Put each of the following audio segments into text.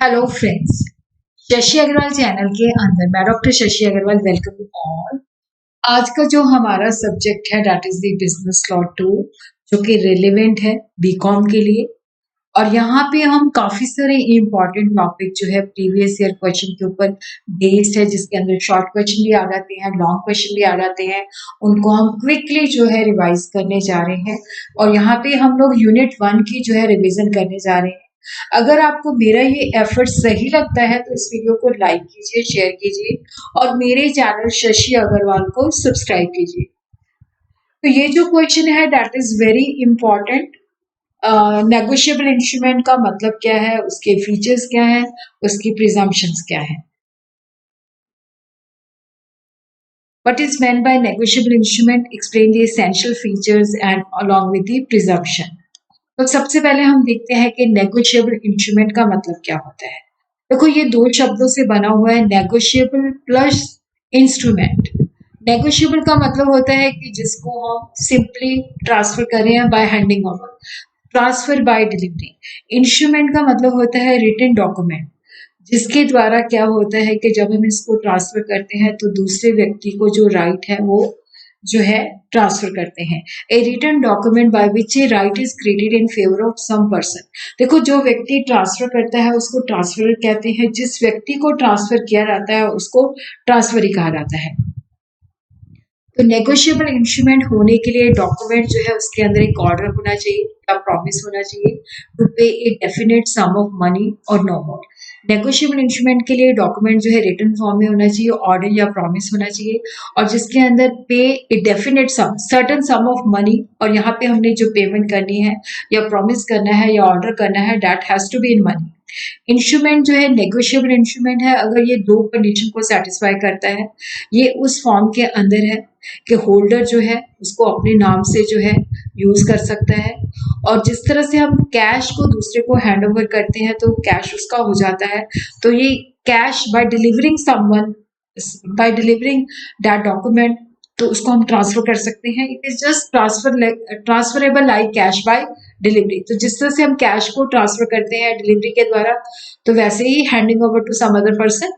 Hello friends, Shashi Agarwal channel के अंदर मैं doctor Shashi Agarwal welcome you all. आज का जो हमारा सब्जेक्ट है that is the business law 2 जो कि रिलेवेंट है बीकॉम के लिए। और यहाँ पे हम काफी सारे इम्पोर्टेंट टॉपिक जो है प्रीवियस ईयर क्वेश्चन के ऊपर बेस्ड है, जिसके अंदर शॉर्ट क्वेश्चन भी आ जाते हैं, लॉन्ग क्वेश्चन भी आ जाते हैं। उनको हम क्विकली जो है रिवाइज करने जा रहे हैं और यहाँ पे हम लोग यूनिट 1 की जो है रिवीजन करने जा रहे हैं। अगर आपको मेरा ये एफर्ट सही लगता है तो इस वीडियो को लाइक कीजिए, शेयर कीजिए और मेरे चैनल शशि अग्रवाल को सब्सक्राइब कीजिए। तो ये जो क्वेश्चन है that is very important. Negotiable instrument का मतलब क्या है, उसके फीचर्स क्या है, उसकी प्रिजम्पशंस क्या है। What is meant by negotiable instrument? Explain the essential features and along with the presumption. तो सबसे पहले हम देखते हैं कि नेगोशिएबल इंस्ट्रूमेंट का मतलब क्या होता है। देखो, ये दो शब्दों से बना हुआ है, नेगोशिएबल प्लस इंस्ट्रूमेंट। नेगोशिएबल का मतलब होता है कि जिसको हम सिंपली ट्रांसफर करें by handing over, transfer by delivery. Instrument का मतलब होता है रिटन डॉक्यूमेंट, जिसके द्वारा क्या होता है कि जब हम इसको ट्रांसफर करते हैं तो दूसरे व्यक्ति को जो राइट है वो जो है ट्रांसफर करते हैं। A written document by which a right is created in favour of some person. देखो, जो व्यक्ति ट्रांसफर करता है उसको ट्रांसफर कहते हैं, जिस व्यक्ति को ट्रांसफर किया जाता है उसको ट्रांसफर ही कहा जाता है। तो नेगोशिएबल इंस्ट्रूमेंट होने के लिए डॉक्यूमेंट जो है उसके अंदर एक ऑर्डर होना चाहिए या प्रॉमिस होना चाहिए to pay a definite sum of money और नो मोर। नेगोशिएबल इंस्ट्रूमेंट के लिए डॉक्यूमेंट जो है रिटन फॉर्म में होना चाहिए, ऑर्डर या प्रॉमिस होना चाहिए और जिसके अंदर pay a definite sum, certain sum of money, और यहाँ पे हमने जो पेमेंट करनी है या प्रॉमिस करना है या ऑर्डर करना है that has to be in money. Instrument जो है नेगोशिएबल इंस्ट्रूमेंट है अगर ये दो कंडीशन को सेटिस्फाई करता है। ये उस फॉर्म के अंदर है कि होल्डर जो है उसको अपने नाम से जो है यूज कर सकता है, और जिस तरह से हम कैश को दूसरे को हैंड ओवर करते हैं तो कैश उसका हो जाता है। तो ये cash by delivering someone, by delivering that document, तो उसको हम ट्रांसफर कर सकते हैं। It is just transferable like cash by delivery. तो जिस तरह से हम कैश को ट्रांसफर करते हैं डिलीवरी के द्वारा, तो वैसे ही handing over to some other person.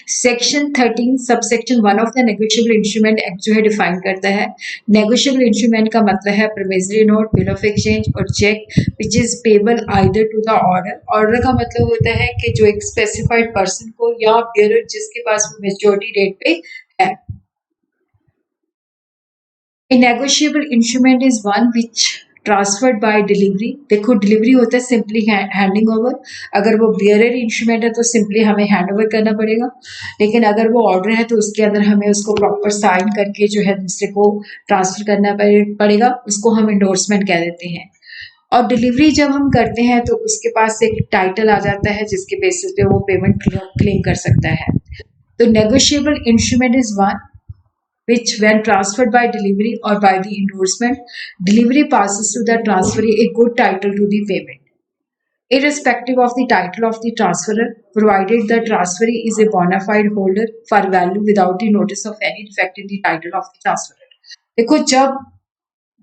Section 13 subsection 1 of the negotiable instrument act जो है डिफाइन करता है नेगोशिएबल इंस्ट्रूमेंट का मतलब है promissory note, bill of exchange और cheque which is payable either to the order. Order का मतलब होता है कि जो एक स्पेसिफाइड पर्सन को या बियरर जिसके पास वो मेच्योरिटी डेट पे है। A negotiable instrument is one which transferred by delivery. देखो, डिलीवरी होता है सिंपली हैंडिंग ओवर। अगर वो बियरर इंस्ट्रूमेंट है तो सिंपली हमें हैंड ओवर करना पड़ेगा, लेकिन अगर वो ऑर्डर है तो उसके अंदर हमें उसको प्रॉपर साइन करके जो है दूसरे को ट्रांसफर करना पड़ेगा। उसको हम इंडोर्समेंट कह देते हैं। और डिलीवरी जब हम करते हैं तो उसके पास एक टाइटल आ जाता है जिसके बेसिस पे वो पेमेंट क्लेम कर सकता है। तो negotiable instrument is one which when transferred by delivery or by the endorsement, delivery passes to the transferee a good title to the payment, irrespective of the title of the transferor, provided the transferee is a bona fide holder for value without the notice of any defect in the title of the transferor। देखो, जब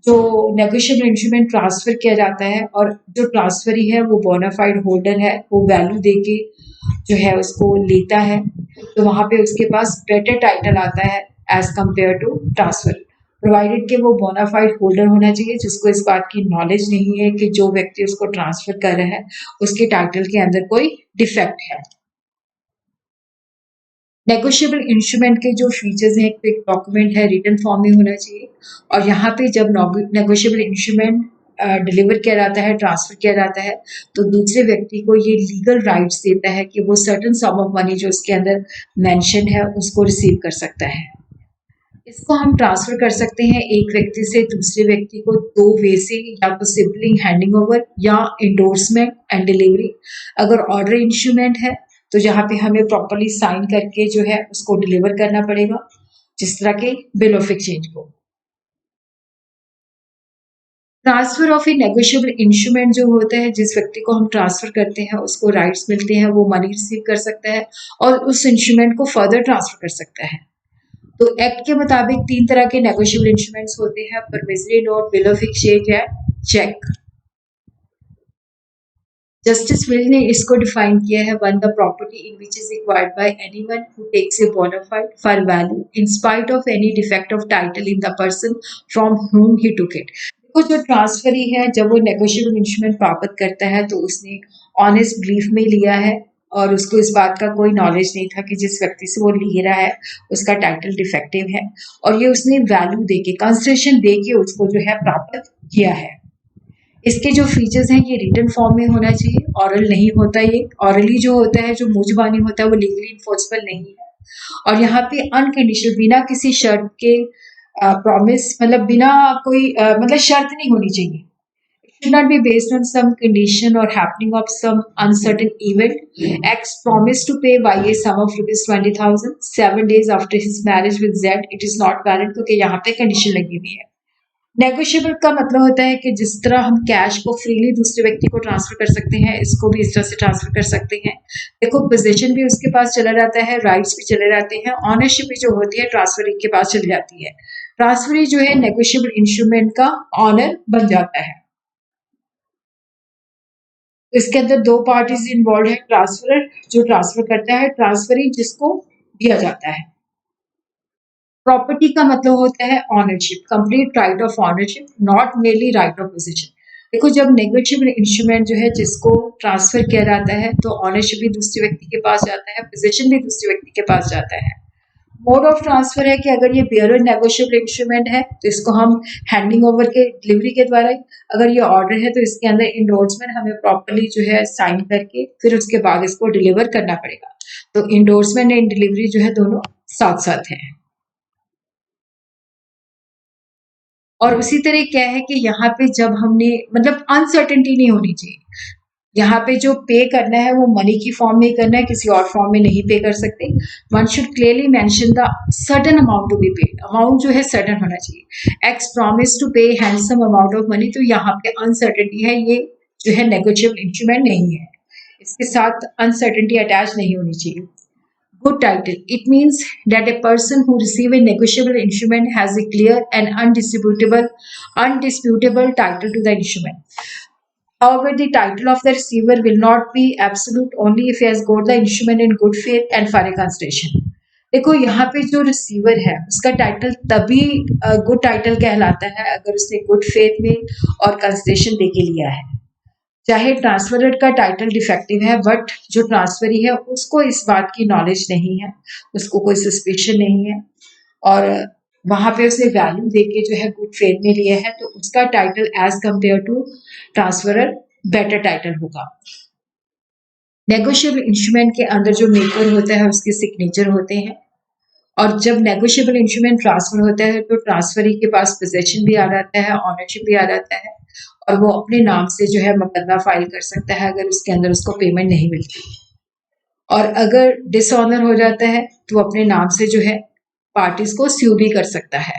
जो negotiable instrument transfer किया जाता है और जो transferee है वो बोनाफाइड होल्डर है, वो वैल्यू देके जो है उसको लेता है, तो वहां पे उसके पास बेटर टाइटल आता है as compare to transfer, provided कि वो बोनाफाइड होल्डर होना चाहिए जिसको इस बात की नॉलेज नहीं है कि जो व्यक्ति उसको ट्रांसफर कर रहा है उसके टाइटल के अंदर कोई डिफेक्ट है। नेगोशिएबल इंस्ट्रूमेंट के जो फीचर्स हैं, एक डॉक्यूमेंट है रिटन फॉर्म में होना चाहिए, और यहाँ पे जब नेगोशिएबल इंस्ट्रूमेंट डिलीवर किया जाता है, ट्रांसफर किया जाता है, तो दूसरे व्यक्ति को ये लीगल राइट्स देता है कि वो सर्टन सम ऑफ मनी जो उसके अंदर मेंशन है उसको रिसीव कर सकता है। इसको हम ट्रांसफर कर सकते हैं एक व्यक्ति से दूसरे व्यक्ति को दो वे से, या तो सिंपली हैंडिंग ओवर या इंडोर्समेंट एंड डिलीवरी। अगर ऑर्डर इंस्ट्रूमेंट है तो जहाँ पे हमें प्रॉपरली साइन करके जो है उसको डिलीवर करना पड़ेगा, जिस तरह के बिल ऑफ एक्सचेंज को। Transfer of A negotiable instrument जो होता है, जिस व्यक्ति को हम ट्रांसफर करते हैं उसको राइट्स मिलते हैं, वो मनी रिसीव कर सकता है और उस इंस्ट्रूमेंट को फर्दर ट्रांसफर कर सकता है। तो एक्ट के मुताबिक 3 तरह के नेगोशिएबल इंस्ट्रूमेंट्स होते हैं, promissory note, bill of exchange and cheque. Justice Willes ने इसको डिफाइन किया है, one the property in which is acquired by anyone who takes a bona fide for value in spite of any defect of title in the person from whom he took it। देखो जो transferee है जब वो negotiable instrument प्राप्त करता है तो उसने ऑनेस्ट बिलीफ में लिया है और उसको इस बात का कोई नॉलेज नहीं था कि जिस व्यक्ति से वो ले रहा है उसका टाइटल डिफेक्टिव है, और ये उसने वैल्यू देके कंसिडरेशन देके उसको जो है प्राप्त किया है। इसके जो फीचर्स हैं ये रिटन फॉर्म में होना चाहिए, ऑरल नहीं होता, ये ऑरली जो होता है जो मुंह जुबानी होता है वो लीगली इन्फोर्सेबल नहीं है। और यहाँ पे अनकंडीशनल बिना किसी शर्त के प्रॉमिस मतलब बिना कोई मतलब शर्त नहीं होनी चाहिए। It should not be based on some condition or happening of some uncertain event. X promised to pay Y a sum of rupees 20,000 7 days after his marriage with Z. It is not valid क्योंकि यहाँ पे condition लगी हुई है। Negotiable का मतलब होता है कि जिस तरह हम कैश को फ्रीली दूसरे व्यक्ति को ट्रांसफर कर सकते हैं, इसको भी इस तरह से ट्रांसफर कर सकते हैं। देखो पोजीशन भी उसके पास चला जाता है, राइट्स भी चले जाते हैं, ऑनरशिप भी जो होती है ट्रांसफरी के पास चली जाती है। ट्रांसफरी जो है नेगोशिएबल इंस्ट्रूमेंट का ऑनर बन जाता है। इसके अंदर दो पार्टीज इन्वॉल्व है, ट्रांसफरर जो ट्रांसफर करता है, ट्रांसफरी जिसको दिया जाता है। प्रॉपर्टी का मतलब होता है ownership, complete right of ownership, not merely right of position. देखो जब नेगोशिएबल इंस्ट्रूमेंट जो है जिसको ट्रांसफर किया जाता है तो ऑनरशिप भी दूसरे व्यक्ति के पास जाता है, पोजीशन भी दूसरे व्यक्ति के पास जाता है। मोड ऑफ ट्रांसफर है कि अगर ये बेयरर नेगोशिएबल इंस्ट्रूमेंट है तो इसको हम हैंडिंग ओवर के डिलीवरी के द्वारा, अगर ये ऑर्डर है तो इसके अंदर इंडोर्समेंट हमें प्रॉपर्ली जो है साइन करके फिर उसके बाद इसको डिलीवर करना पड़ेगा। तो इंडोर्समेंट एंड डिलीवरी जो है दोनों साथ साथ है। और उसी तरह क्या है कि यहाँ पे जब हमने मतलब अनसर्टेनिटी नहीं होनी चाहिए। यहाँ पे जो पे करना है वो मनी की फॉर्म में करना है, किसी और फॉर्म में नहीं पे कर सकते। One should clearly mention the certain amount to be paid, amount जो है सर्टेन होना चाहिए। X promise to pay handsome amount of money, तो यहाँ पे अनसर्टेनिटी है, ये जो है नेगोशिएबल इंस्ट्रूमेंट नहीं है, इसके साथ अनसर्टेनिटी अटैच नहीं होनी चाहिए। Good title. It means that a person who receives a negotiable instrument has a clear and undisputable title to the instrument. However, the title of the receiver will not be absolute only if he has got the instrument in good faith and for a consideration. देखो यहाँ पे जो receiver है उसका title तभी good title कहलाता है अगर उसने गुड फेथ में और कंसिडरेशन देके लिया है। चाहे ट्रांसफरर का टाइटल डिफेक्टिव है बट जो ट्रांसफरी है उसको इस बात की नॉलेज नहीं है, उसको कोई सस्पिशन नहीं है और वहां पे उसे वैल्यू देके जो है गुड फेथ में लिया है, तो उसका title as compare to transferor better title होगा। नेगोशिएबल इंस्ट्रूमेंट के अंदर जो मेकर होता है उसके सिग्नेचर होते हैं, और जब नेगोशिएबल इंस्ट्रूमेंट ट्रांसफर होता है तो ट्रांसफरी के पास पोजेशन भी आ जाता है, ऑनरशिप भी आ जाता है और वो अपने नाम से जो है मुकदमा फाइल कर सकता है अगर उसके अंदर उसको पेमेंट नहीं मिलती। और अगर डिसऑनर हो जाता है तो वो अपने नाम से जो है पार्टीज को स्यू भी कर सकता है।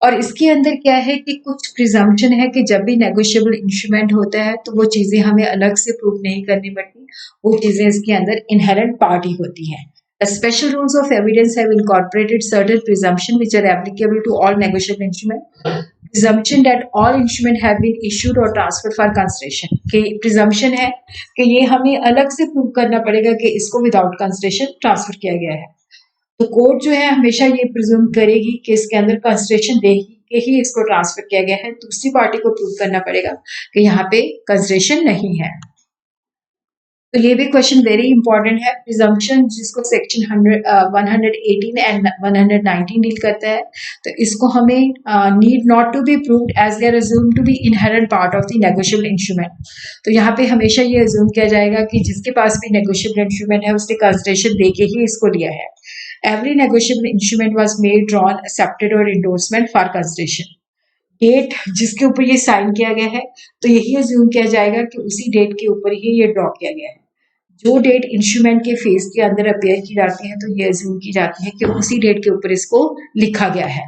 और इसके अंदर क्या है कि कुछ प्रिजम्पशन है कि जब भी नेगोशिएबल इंस्ट्रूमेंट होता है तो वो चीजें हमें अलग से प्रूव नहीं करनी पड़ती, वो चीजें इसके अंदर इनहेरेंट पार्ट ही होती हैं। The special rules of evidence have incorporated certain presumptions which are applicable to all negotiable instruments. Presumption that all instruments have been issued or transferred for consideration. कि presumption है कि ये हमें अलग से प्रूव करना पड़ेगा कि इसको विदाउट कंसिडरेशन ट्रांसफर किया गया है। तो कोर्ट जो है हमेशा ये प्रिज्यूम करेगी कि इसके अंदर कंसिडरेशन देगी कि ही इसको ट्रांसफर किया गया है, दूसरी पार्टी को प्रूव करना पड़ेगा कि यहाँ पे कंसिडरेशन नहीं है। तो ये भी क्वेश्चन वेरी इंपॉर्टेंट है। प्रिजम्पशन जिसको सेक्शन 118 एंड 119 डील करता है, तो इसको हमें need not to be proved as they are assumed to be inherent part of the negotiable instrument. तो यहाँ पे हमेशा ये अज्यूम किया जाएगा कि जिसके पास भी नेगोशिएबल इंस्ट्रूमेंट है उसने कंसिडरेशन देके ही इसको लिया है। Every negotiable instrument was made, drawn, accepted or endorsement for consideration. Date जिसके ऊपर ये साइन किया गया है तो यही अज्यूम किया जाएगा कि उसी डेट के ऊपर ही ये ड्रॉ किया गया है। जो डेट इंस्ट्रूमेंट के फेस के अंदर अपेयर की जाती है तो ये अज्यूम की जाती है कि उसी डेट के ऊपर इसको लिखा गया है।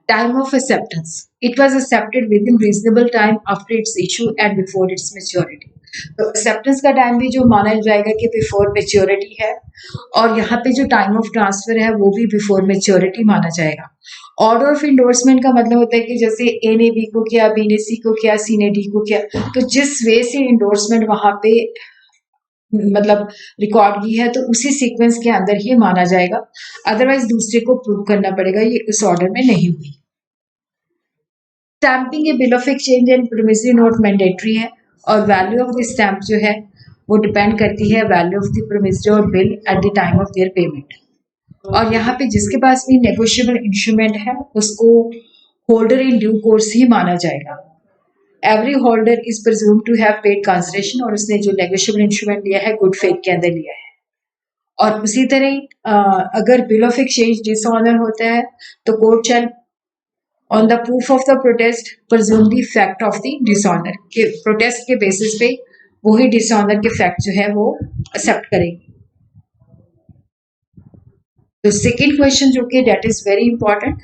Time of acceptance, it was accepted with in reasonable time after it's issue and before it's maturity. तो एक्सेप्टेंस का टाइम भी जो माना जाएगा कि बिफोर मैच्योरिटी है, और यहाँ पे जो टाइम ऑफ ट्रांसफर है वो भी बिफोर मैच्योरिटी माना जाएगा। ऑर्डर ऑफ इंडोर्समेंट का मतलब होता है कि जैसे ए ने बी को किया, बी ने सी को किया, सी ने डी को किया, तो जिस वे से इंडोर्समेंट वहां पे मतलब रिकॉर्ड की है तो उसी सीक्वेंस के अंदर ही माना जाएगा, अदरवाइज दूसरे को प्रूव करना पड़ेगा ये इस ऑर्डर में नहीं हुई। Stamping A bill of exchange and promissory note mandatory है और वैल्यू ऑफ द स्टैंप जो है वो डिपेंड करती है वैल्यू ऑफ द प्रोमिसरी और bill at the time of their payment. और यहाँ पे जिसके पास भी नेगोशिएबल इंस्ट्रूमेंट है उसको होल्डर इन ड्यू कोर्स ही माना जाएगा। Every holder is presumed to have paid consideration और उसने जो नेगोशिएबल इंस्ट्रूमेंट लिया है गुड फेथ के अंदर लिया है। और उसी तरह अगर बिल ऑफ एक्सचेंज डिसऑनर होता है तो court shell on the proof of the protest presume the fact of the dishonour, के प्रोटेस्ट के बेसिस पे वही डिसऑनर के फैक्ट जो है वो एक्सेप्ट करेगी। तो सेकेंड क्वेश्चन जो कि डेट इज वेरी इंपॉर्टेंट,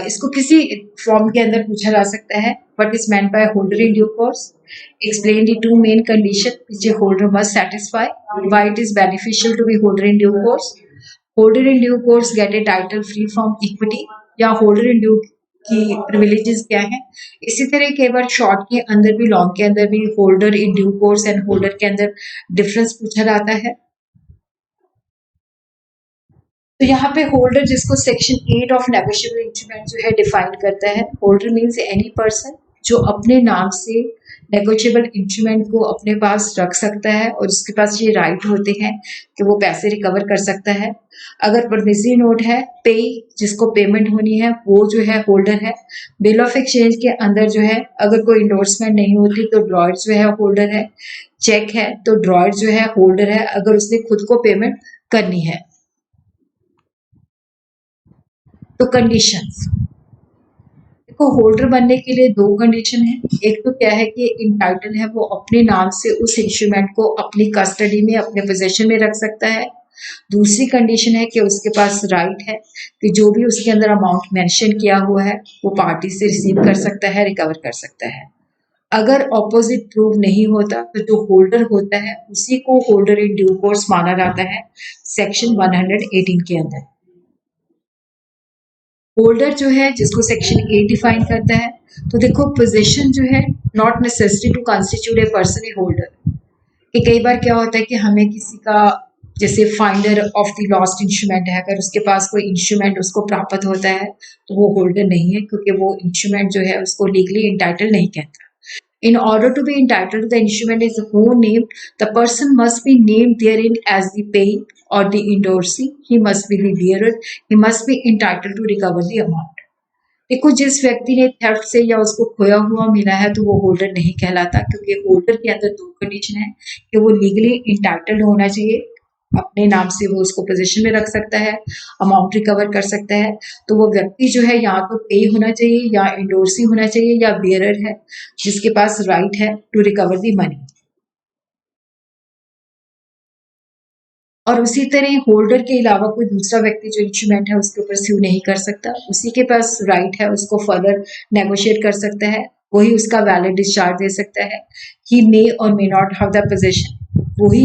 इसको किसी फॉर्म के अंदर पूछा जा सकता है। What is meant by holder in due course, explain the two main condition which a holder must satisfy, why it is beneficial to be holder in due course, holder in due course get a title free from equity, या holder in due की privileges क्या है। इसी तरह कई बार short के अंदर भी लॉन्ग के अंदर भी holder in due course and holder के अंदर डिफरेंस पूछा जाता है। तो यहाँ पे होल्डर जिसको सेक्शन 8 ऑफ नेगोशिएबल इंस्ट्रूमेंट जो है डिफाइन करता है, होल्डर मीन्स एनी पर्सन जो अपने नाम से नेगोशिएबल इंस्ट्रूमेंट को अपने पास रख सकता है और उसके पास ये राइट होते हैं कि वो पैसे रिकवर कर सकता है। अगर परमिसरी नोट है, पे जिसको पेमेंट होनी है वो जो है होल्डर है। बिल ऑफ एक्सचेंज के अंदर जो है अगर कोई इंडोर्समेंट नहीं होती तो ड्रॉयर जो है होल्डर है। चेक है तो ड्रॉयर जो है होल्डर है अगर उसने खुद को पेमेंट करनी है। तो कंडीशंस देखो, होल्डर बनने के लिए दो कंडीशन है। एक तो क्या है कि इंटाइटल है वो अपने नाम से उस इंस्ट्रूमेंट को अपनी कस्टडी में अपने पोजीशन में रख सकता है। दूसरी कंडीशन है कि उसके पास राइट है कि जो भी उसके अंदर अमाउंट मेंशन किया हुआ है वो पार्टी से रिसीव कर सकता है, रिकवर कर सकता है। अगर ऑपोजिट प्रूव नहीं होता तो जो होल्डर होता है उसी को होल्डर इन ड्यू कोर्स माना जाता है सेक्शन 118 के अंदर। होल्डर जो है जिसको सेक्शन 8 डिफाइन करता है, तो देखो पोजीशन जो है not necessary to constitute a person a holder. कि कई बार क्या होता है कि हमें किसी का जैसे finder of the lost instrument है, अगर उसके पास कोई इंस्ट्रूमेंट उसको प्राप्त होता है तो वो होल्डर नहीं है क्योंकि वो इंस्ट्रूमेंट जो है उसको लीगली इंटाइटल नहीं कहता। In order to be entitled to the instrument is who named, the person must be named therein as the payee or the endorsee. He must be the bearer. He must be entitled to recover the amount. देखो, जिस व्यक्ति ने theft से या उसको खोया हुआ मिला है तो वो होल्डर नहीं कहलाता, क्योंकि होल्डर के अंदर दो कंडीशन है कि वो लीगली इंटाइटल्ड होना चाहिए, अपने नाम से वो उसको पोजीशन में रख सकता है, अमाउंट रिकवर कर सकता है। तो वो व्यक्ति जो है या तो पे होना चाहिए या इंडोर्सी होना चाहिए या बियरर है जिसके पास राइट है टू रिकवर दी मनी। और उसी तरह होल्डर के अलावा कोई दूसरा व्यक्ति जो इंस्ट्रूमेंट है उसके ऊपर स्यू नहीं कर सकता, उसी के पास राइट है उसको फर्दर नेगोशिएट कर सकता है, वही उसका वैलिड डिस्चार्ज दे सकता है। ही मे और may not have the position, वही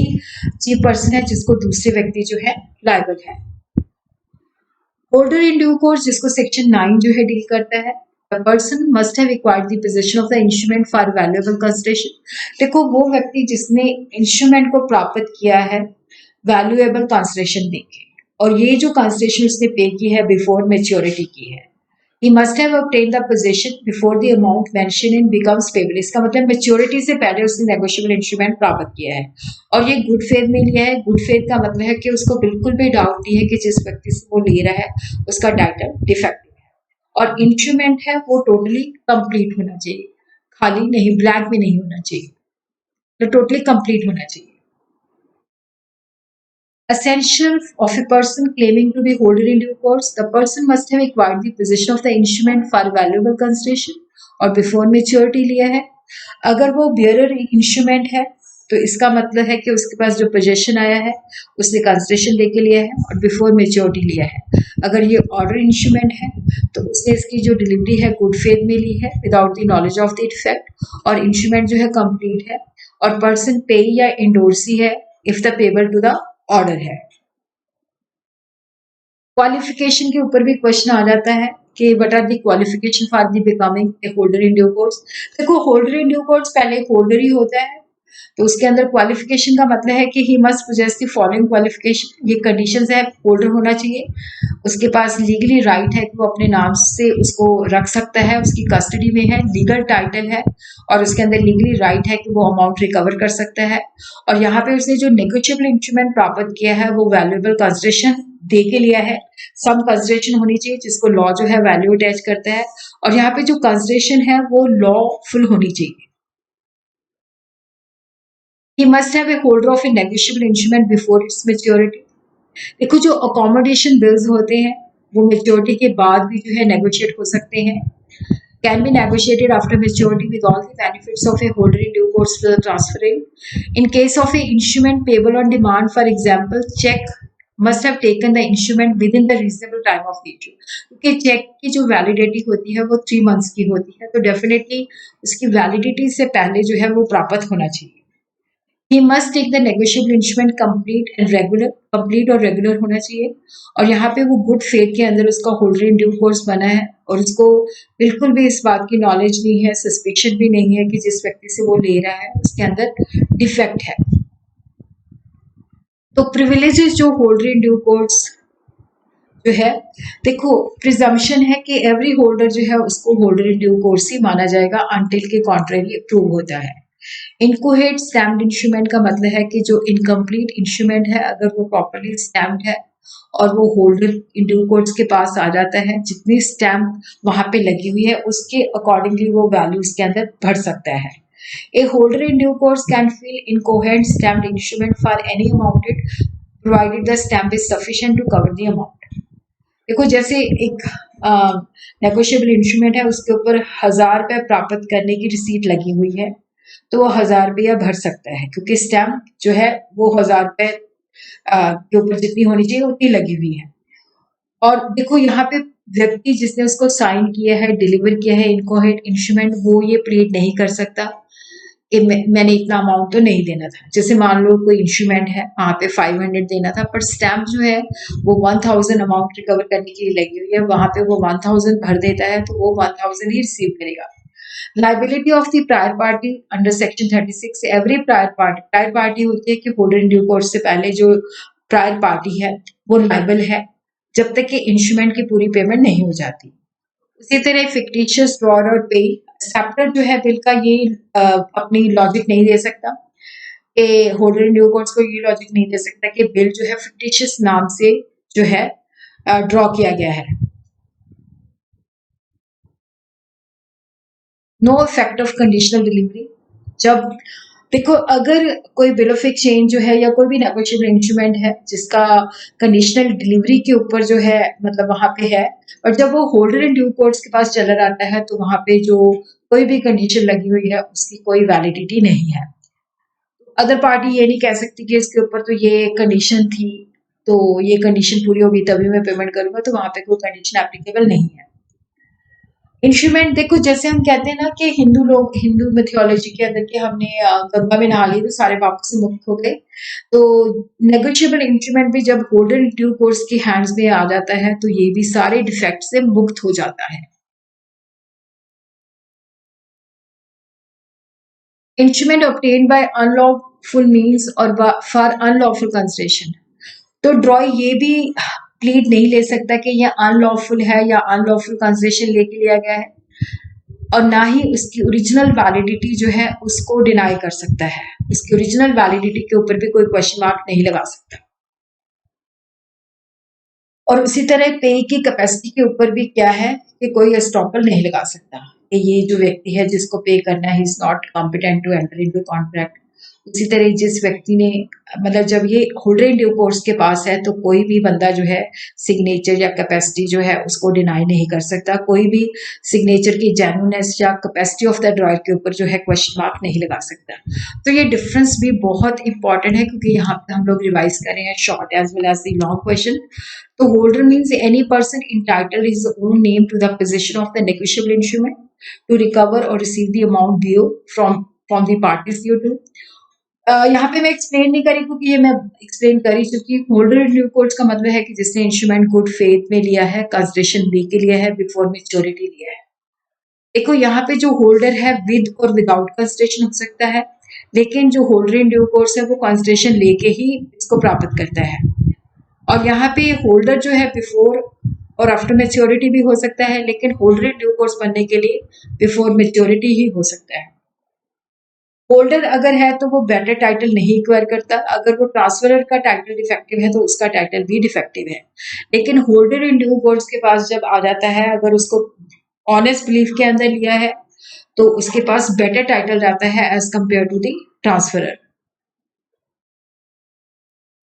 चीफ पर्सन है जिसको दूसरे व्यक्ति जो है लायबल है। होल्डर इन ड्यू कोर्स जिसको सेक्शन 9 जो है डील करता है, the person must have acquired the position of the instrument for valuable consideration. देखो, वो व्यक्ति जिसने इंस्ट्रूमेंट को प्राप्त किया है वैल्यूएबल कंसिडरेशन देके, और ये जो कंसिडरेशन उसने पे की है बिफोर मैच्योरिटी की है, he must have obtained the possession before the amount mentioned in becomes payable। इसका मतलब मैच्योरिटी से पहले उसने नेगोशिएबल इंस्ट्रूमेंट प्राप्त किया है और ये गुड फेथ में लिया है। गुड फेथ का मतलब है कि उसको बिल्कुल भी डाउट नहीं है कि जिस व्यक्ति से वो ले रहा है उसका टाइटल डिफेक्टिव है, और इंस्ट्रूमेंट है वो टोटली कंप्लीट होना चाहिए, खाली नहीं, ब्लैंक में नहीं होना चाहिए, तो टोटली कंप्लीट होना चाहिए। Essential of a person claiming to be holder in due course, the person must have acquired the possession of the instrument for valuable consideration और before maturity लिया है। अगर वो bearer इंस्ट्रूमेंट है तो इसका मतलब है कि उसके पास जो पोजेशन आया है उसने कंसिडरेशन लेके लिया है और बिफोर मेच्योरिटी लिया है। अगर ये ऑर्डर इंस्ट्रूमेंट है तो उसने इसकी जो डिलीवरी है गुड फेथ में ली है without the knowledge of the effect, और इंस्ट्रूमेंट जो है कंप्लीट है और पर्सन पे या इंडोर्सी है if the payable to the order है। क्वालिफिकेशन के ऊपर भी क्वेश्चन आ जाता है कि what are the qualification for the becoming a holder in due course. देखो होल्डर इन ड्यू कोर्स पहले होल्डर ही होता है, तो उसके अंदर क्वालिफिकेशन का मतलब है कि he must possess the following qualification, ये कंडीशंस है, होल्डर होना चाहिए, उसके पास लीगली राइट है कि वो अपने नाम से उसको रख सकता है, उसकी कस्टडी में है, लीगल टाइटल है और उसके अंदर लीगली राइट है कि वो अमाउंट रिकवर कर सकता है। और यहाँ पे उसने जो नेगोशिएबल इंस्ट्रूमेंट प्राप्त किया है वो वैल्यूएबल कंसिडरेशन दे के लिया है, सम कंसिडरेशन होनी चाहिए जिसको लॉ जो है वैल्यू अटैच करता है, और यहाँ पे जो कंसिडरेशन है वो लॉफुल होनी चाहिए। He must have a holder of a negotiable instrument before its maturity। देखो जो अकोमोडेशन बिल्स होते हैं वो मेच्योरिटी के बाद भी जो है नेगोशिएट हो सकते हैं, can be negotiated after maturity with all the benefits of a holder in due course to the transferring. In case of a instrument payable on demand, for example cheque must have taken the instrument within the reasonable time of the issue, क्योंकि cheque की जो validity होती है वो 3 months की होती है, तो डेफिनेटली उसकी वैलिडिटी से पहले जो है वो प्राप्त होना चाहिए। He must take the negotiable instrument complete and regular, complete और रेगुलर होना चाहिए, और यहाँ पे वो गुड फेथ के अंदर उसका होल्डर इन ड्यू कोर्स बना है और उसको बिल्कुल भी इस बात की नॉलेज नहीं है, सस्पिक्शन भी नहीं है कि जिस व्यक्ति से वो ले रहा है उसके अंदर डिफेक्ट है। तो प्रिविलेजेस जो होल्डर इन ड्यू कोर्स जो है, देखो प्रिजम्पशन है कि एवरी होल्डर जो है उसको होल्डर इन ड्यू कोर्स ही माना जाएगा अनटिल के कॉन्ट्रेरी प्रूव होता है। इनकोहेट स्टैम्प्ड इंस्ट्रूमेंट का मतलब है कि जो इनकम्प्लीट इंस्ट्रूमेंट है अगर वो प्रॉपर्ली स्टैम्प्ड है और वो होल्डर इन ड्यू कोर्स के पास आ जाता है, जितनी स्टैम्प वहां पे लगी हुई है उसके अकॉर्डिंगली वो वैल्यू उसके अंदर बढ़ सकता है। A holder in due course can feel incoherent stamped instrument for any amounted provided the stamp is sufficient to cover the amount. देखो जैसे एक नेगोशिएबल इंस्ट्रूमेंट है उसके ऊपर 1000 रुपए प्राप्त करने की रिसीट लगी हुई है, तो वो 1000 रुपया भर सकता है क्योंकि स्टैम्प जो है वो 1000 रुपए के ऊपर जितनी होनी चाहिए उतनी लगी हुई है। और देखो यहाँ पे व्यक्ति जिसने उसको साइन किया है, डिलीवर किया है इनकोहेरेंट इंस्ट्रूमेंट, वो ये प्लीड नहीं कर सकता कि मैंने इतना अमाउंट तो नहीं देना था। जैसे मान लो कोई इंस्ट्रूमेंट है वहां पे 500 देना था, पर स्टैम्प जो है वो 1000 अमाउंट रिकवर करने के लिए लगी हुई है, वहां पे वो 1000 भर देता है तो वो 1000 ही रिसीव करेगा। Liability of the prior party under section 36, every prior party होती है कि होल्डर इन ड्यू कोर्स से पहले जो प्रायर पार्टी है वो लाइबल है जब तक कि इंस्ट्रूमेंट की पूरी पेमेंट नहीं हो जाती। उसी तरह फिक्टिशियस ड्रॉर और पे, एक्सेप्टर जो है बिल का ये अपनी लॉजिक नहीं दे सकता कि होल्डर इन ड्यू कोर्स को ये लॉजिक नहीं दे सकता कि बिल जो है फिक्टिशियस नाम से जो है ड्रॉ किया गया है। No effect of conditional delivery, जब देखो अगर कोई बिल ऑफ एक्सचेंज जो है या कोई भी नेगोशिएबल इंस्ट्रूमेंट है जिसका कंडीशनल डिलीवरी के ऊपर जो है मतलब वहां पे है, और जब वो होल्डर इन ड्यू कोर्स के पास चला जाता है तो वहां पे जो कोई भी कंडीशन लगी हुई है उसकी कोई वैलिडिटी नहीं है। अदर पार्टी ये नहीं कह सकती कि इसके ऊपर तो ये कंडीशन थी तो ये कंडीशन पूरी होगी तभी मैं पेमेंट करूंगा, तो वहां पे कोई कंडीशन एप्लीकेबल नहीं है। इंस्ट्रूमेंट देखो जैसे हम कहते हैं ना कि हिंदू लोग हिंदू मिथोलॉजी के अंदर कि हमने गंगा में नहा ली तो सारे पापों से मुक्त हो गए, तो नेगोशिएबल इंस्ट्रूमेंट भी जब होल्डर इन ड्यू कोर्स के हैंड्स में आ जाता है तो ये भी सारे डिफेक्ट से मुक्त हो जाता है। Instrument obtained by unlawful means और फॉर अनलॉफुल कंसिडरेशन, तो ड्रॉ ये भी प्लीड नहीं ले सकता कि यह अनलॉफुल है या अनलॉफुल कंसिडरेशन लेके लिया गया है, और ना ही उसकी ओरिजिनल वैलिडिटी जो है उसको डिनाई कर सकता है, उसकी ओरिजिनल वैलिडिटी के ऊपर भी कोई क्वेश्चन मार्क नहीं लगा सकता। और उसी तरह पे की कैपेसिटी के ऊपर भी क्या है कि कोई एस्टॉपल नहीं लगा सकता कि ये जो व्यक्ति है जिसको पे करना है is not competent to enter into contract. उसी तरह जिस व्यक्ति ने मतलब जब ये होल्डर इन ड्यू कोर्स के पास है तो कोई भी बंदा जो है सिग्नेचर या कैपेसिटी जो है उसको डिनाई नहीं कर सकता, कोई भी सिग्नेचर की जेन्युइननेस या कैपेसिटी ऑफ द ड्रॉयर के ऊपर जो है क्वेश्चन मार्क नहीं लगा सकता। तो ये डिफरेंस भी बहुत इंपॉर्टेंट है क्योंकि यहाँ पे हम लोग रिवाइज कर रहे हैं short as well as the long question. तो holder means any person entitled his own name to the possession of the negotiable instrument to recover or receive the amount due from the parties due to। यहाँ पे मैं explain नहीं करी क्योंकि ये मैं explain कर ही चुकी हूँ। होल्डर इन ड्यू कोर्स का मतलब है कि जिसने इंस्ट्रूमेंट गुड फेथ में लिया है, कंसिडरेशन लेके लिया है, बिफोर मैच्योरिटी लिया है। देखो यहाँ पे जो होल्डर है विद और विदाउट कंसिडरेशन हो सकता है, लेकिन जो होल्डर इन ड्यू कोर्स है वो कंसिडरेशन लेके ही इसको प्राप्त करता है। और यहाँ पे होल्डर जो है बिफोर और आफ्टर मैच्योरिटी भी हो सकता है, लेकिन होल्डर इन ड्यू कोर्स बनने के लिए बिफोर मैच्योरिटी ही हो सकता है। होल्डर अगर है तो वो बेटर टाइटल नहीं एक्वायर करता, अगर वो ट्रांसफरर का टाइटल डिफेक्टिव है तो उसका टाइटल भी डिफेक्टिव है। लेकिन होल्डर इन ड्यू कोर्स के पास जब आ जाता है, अगर उसको ऑनेस्ट बिलीफ के अंदर लिया है तो उसके पास बेटर टाइटल रहता है as compare to the transferor.